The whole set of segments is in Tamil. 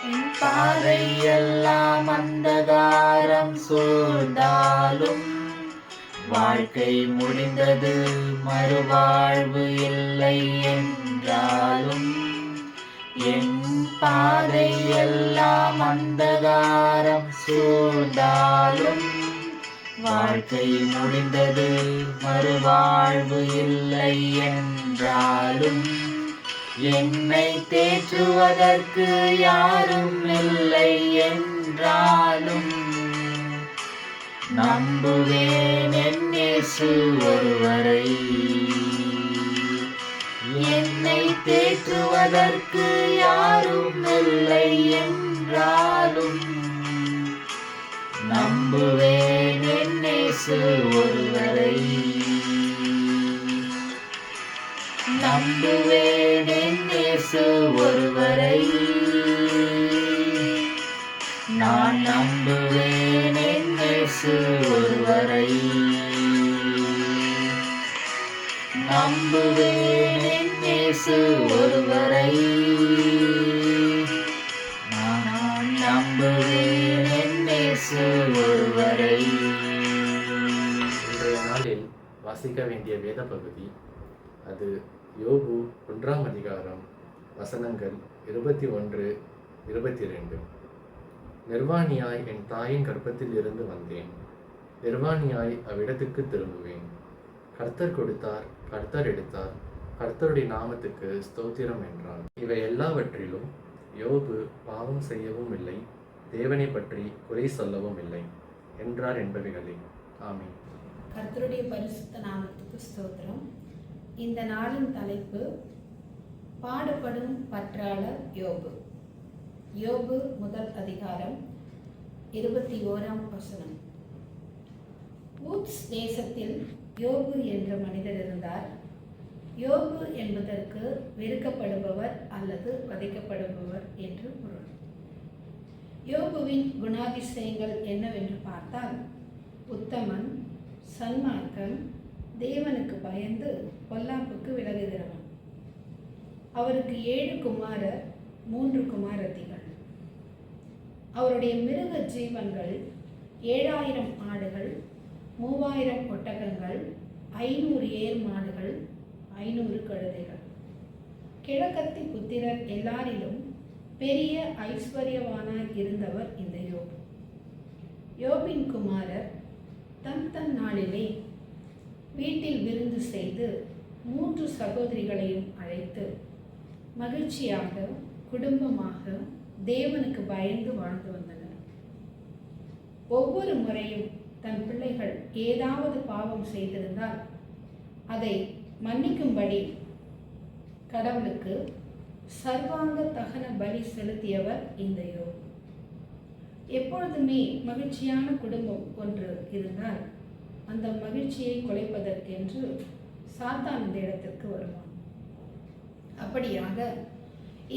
என் பாதையெல்லாம் அந்தகாரம் சூழ்ந்தாலும் வாழ்க்கை முடிந்தது, மறுவாழ்வு இல்லை என்றாலும். என் பாதையெல்லாம் அந்தகாரம் சூழ்ந்தாலும் வாழ்க்கை முடிந்தது, மறுவாழ்வு இல்லை என்றாலும். என்னை தேற்றுவதற்கு யாரும் இல்லை என்றாலும் நம்புவேன் என் இயேசு ஒருவரை. என்னை தேற்றுவதற்கு யாரும் இல்லை என்றாலும் நம்புவேன் என் இயேசு ஒருவரை. நம்புவேன் என் இயேசு ஒருவரை. நான் நம்புவேன் என் இயேசு ஒருவரை. நம்புவேன் என் இயேசு ஒருவரை. நான் நம்புவேன் என் இயேசு ஒருவரை. இன்றைய நாளில் வாசிக்க வேண்டிய வேத பகுதி அது யோபு 1ஆம் அதிகாரம் வசனங்கள் 21, 22. நிர்வாணியாய் என் தாயின் கர்ப்பத்தில் இருந்து வந்தேன், நிர்வாணியாய் அவ்விடத்துக்கு திரும்புவேன். கர்த்தர் கொடுத்தார், கர்த்தர் எடுத்தார், கர்த்தருடைய நாமத்துக்கு ஸ்தோத்திரம் என்றார். இவை எல்லாவற்றிலும் யோபு பாவம் செய்யவும் இல்லை, தேவனை பற்றி குறை சொல்லவும் இல்லை என்றார் என்பவைகளே. ஆமென். கர்த்தருடைய பரிசுத்த நாமத்துக்கு ஸ்தோத்திரம். இந்த நாளின் தலைப்பு பாடுபடும் பற்றாளர் யோபு. யோபு 1 அதிகாரம் 21ஆம் வசனம். ஊத்ஸ் தேசத்தில் யோபு என்ற மனிதர் இருந்தார். யோபு என்பதற்கு வெறுக்கப்படுபவர் அல்லது வதைக்கப்படுபவர் என்று பொருள். யோபுவின் குணாதிசயங்கள் என்னவென்று பார்த்தால், உத்தமன், சன்மார்க்கன், தேவனுக்கு பயந்து பொல்லாப்புக்கு விலகுகிறவன். அவருக்கு 7 குமாரர், 3 குமாரத்திகள். அவருடைய மிருக ஜீவன்கள் 7000 ஆடுகள், 3000 ஒட்டகங்கள், 500 ஏர் மாடுகள், 500 கழுதைகள். கிழக்கத்தி புத்திரர் எல்லாரிலும் பெரிய ஐஸ்வர்யவானாய் இருந்தவர் இந்த யோபு. யோபின் குமாரர் தன் நாளிலே வீட்டில் விருந்து செய்து 3 சகோதரிகளையும் அழைத்து மகிழ்ச்சியாக குடும்பமாக தேவனுக்கு பயந்து வாழ்ந்து வந்தனர். ஒவ்வொரு முறையும் தன் பிள்ளைகள் ஏதாவது பாவம் செய்திருந்தால் அதை மன்னிக்கும்படி கடவுளுக்கு சர்வாங்க தகன பலி செலுத்தியவர் இந்த யோபு. எப்பொழுதுமே மகிழ்ச்சியான குடும்பம் ஒன்று இருந்தால் அந்த மகிழ்ச்சியை குலைப்பதற்கென்று சாத்தான் இந்த இடத்திற்கு வருவான். அப்படியாக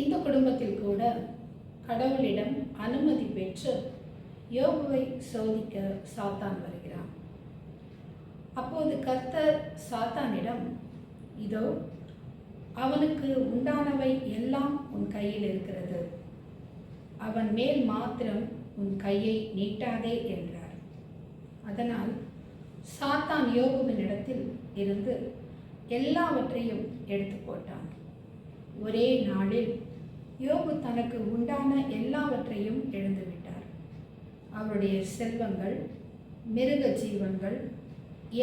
இந்த குடும்பத்தில் கூட கடவுளிடம் அனுமதி பெற்று யோபுவை சோதிக்க சாத்தான் வருகிறான். அப்போது கர்த்தர் சாத்தானிடம், இதோ அவனுக்கு உண்டானவை எல்லாம் உன் கையில் இருக்கிறது, அவன் மேல் மாத்திரம் உன் கையை நீட்டாதே என்றார். அதனால் சாத்தான் யோபுவின் இடத்தில் இருந்து எல்லாவற்றையும் எடுத்து போட்டான். ஒரே நாளில் யோபு தனக்கு உண்டான எல்லாவற்றையும் இழந்துவிட்டார். அவருடைய செல்வங்கள், மிருக ஜீவன்கள்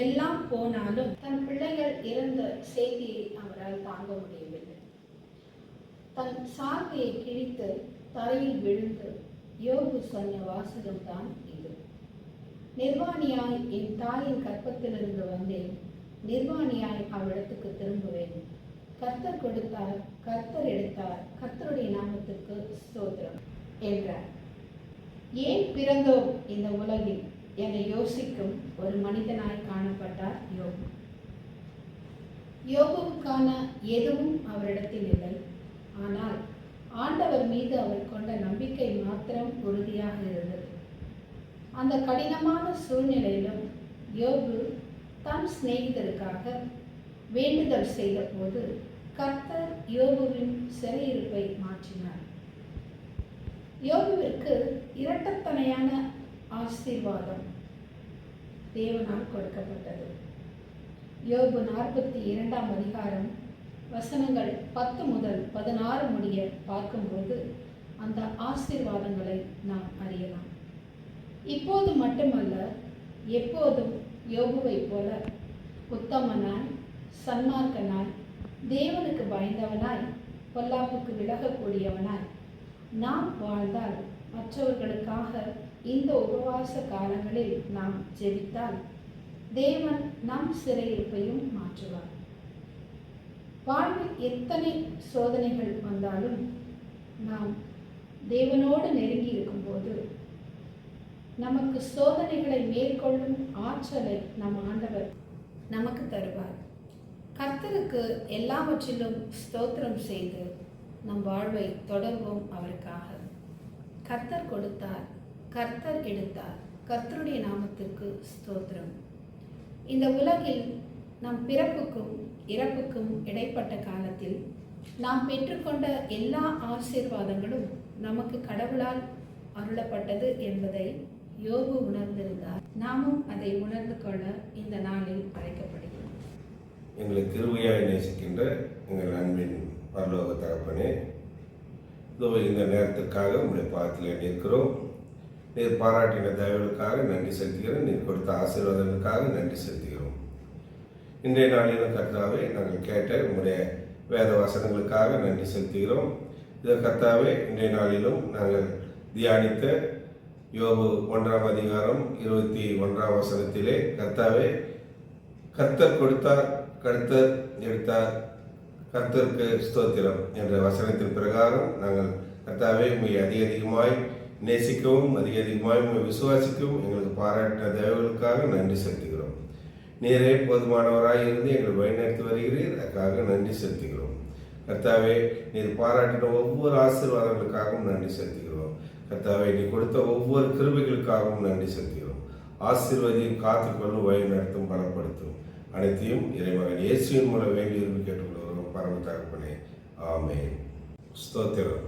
எல்லாம் போனாலும் தன் பிள்ளைகள் இறந்த செய்தியை அவரால் தாங்க முடியவில்லை. தன் சார்பையை கிழித்து தரையில் விழுந்து யோபு சொன்ன வாசகம்தான் இது. நிர்வாணியாய் என் தாயின் கற்பத்திலிருந்து வந்தேன், நிர்வாணியாய் அவ்விடத்துக்கு திரும்புவேன். கர்த்தர் கொடுத்தார், கர்த்தர் எடுத்தார், கர்த்தருடைய நாமத்துக்கு ஸ்தோத்திரம் என்றார். ஏன் பிறந்தோம் இந்த உலகில் என யோசிக்கும் ஒரு மனிதனாய் காணப்பட்டார் யோபு. யோபுவுக்கான எதுவும் அவரிடத்தில் இல்லை. ஆனால் ஆண்டவர் மீது அவர் கொண்ட நம்பிக்கை மாத்திரம் உறுதியாக இருந்தது. அந்த கடினமான சூழ்நிலையிலும் யோபு தன் சிநேகிதருக்காக வேண்டுதல் செய்த போது கர்த்தர் யோபுவின் சிறையிருப்பை மாற்றினார். யோபுவிற்கு இரட்டத்தனையான ஆசீர்வாதம் தேவனால் கொடுக்கப்பட்டது. யோபு 42ஆம் அதிகாரம் வசனங்கள் 10 முதல் 16 முடிய பார்க்கும்போது அந்த ஆசீர்வாதங்களை நாம் அறியலாம். இப்போது மட்டுமல்ல, எப்போதும் யோபுவை போல உத்தமனாய், சன்மார்க்கனாய், தேவனுக்கு பயந்தவனாய், பொல்லாப்புக்கு விலகக்கூடியவனாய் நாம் வாழ்ந்தால், மற்றவர்களுக்காக இந்த உபவாச காலங்களில் நாம் ஜெபித்தால் தேவன் நம் சிறையிருப்பையும் மாற்றுவார். வாழ்வில் எத்தனை சோதனைகள் வந்தாலும் நாம் தேவனோடு நெருங்கி இருக்கும்போது நமக்கு சோதனைகளை மேற்கொள்ளும் ஆற்றலை நம் ஆண்டவர் நமக்கு தருவார். கர்த்தருக்கு எல்லாவற்றிலும் ஸ்தோத்திரம் செய்து நம் வாழ்வை தொடர்வோம் அவருக்காக. கர்த்தர் கொடுத்தார், கர்த்தர் எடுத்தார், கர்த்தருடைய நாமத்திற்கு ஸ்தோத்திரம். இந்த உலகில் நம் பிறப்புக்கும் இறப்புக்கும் இடைப்பட்ட காலத்தில் நாம் பெற்றுக்கொண்ட எல்லா ஆசீர்வாதங்களும் நமக்கு கடவுளால் அருளப்பட்டது என்பதை யோபு உணர்ந்திருந்தார். நாமும் அதை உணர்ந்து கொள்ள இந்த நாளில் அழைக்கப்படுகிறோம். எங்களை கிருபையாய் நேசிக்கின்ற எங்கள் அன்பின் பரலோக தகப்பனே, இதோ இந்த நேரத்துக்காக உங்களுடைய பாதத்தில் நிற்கிறோம். நீர் பாராட்டின தயவுகளுக்காக நன்றி செலுத்துகிறோம். நீர் கொடுத்த ஆசீர்வாதங்களுக்காக நன்றி செலுத்துகிறோம். இன்றைய நாளிலும் கர்த்தாவே, நாங்கள் கேட்ட உங்களுடைய வேத வசனங்களுக்காக நன்றி செலுத்துகிறோம். இதை கர்த்தாவே, இன்றைய நாளிலும் நாங்கள் தியானித்த யோபு 1ஆம் அதிகாரம் 21ஆம் வசனத்திலே கர்த்தாவே, கர்த்தர் கொடுத்தார், கர்த்தர் எடுத்தார், கர்த்தருக்கு ஸ்தோத்திரம் என்ற வசனத்தின் பிரகாரம் நாங்கள் கர்த்தாவே உண்மை அதிகமாய் நேசிக்கவும் அதிகமாய் உண்மை விசுவாசிக்கவும் எங்களுக்கு பாராட்டின தயவுகளுக்காக நன்றி செலுத்துகிறோம். நீரே போதுமானவராய் இருந்து எங்கள் வழிநடத்தி வருகிறீர், அதுக்காக நன்றி செலுத்துகிறோம். கர்த்தாவே, நீர் பாராட்டின ஒவ்வொரு ஆசீர்வாதங்களுக்காகவும் நன்றி செலுத்துகிறோம். கர்த்தாவே, நீ கொடுத்த ஒவ்வொரு கிருபைகளுக்காகவும் நன்றி செலுத்துகிறோம். ஆசீர்வதியும், காத்துக்கொள்ளும், வழி நடத்தும், பலப்படுத்தும் அனைத்தையும் இறைமகன் இயேசுவின் மூலம் வேண்டி விரும்பி கேட்டுக்கொள்கிறோம் பரம தகப்பனே. ஆமென். ஸ்தோத்திரம்.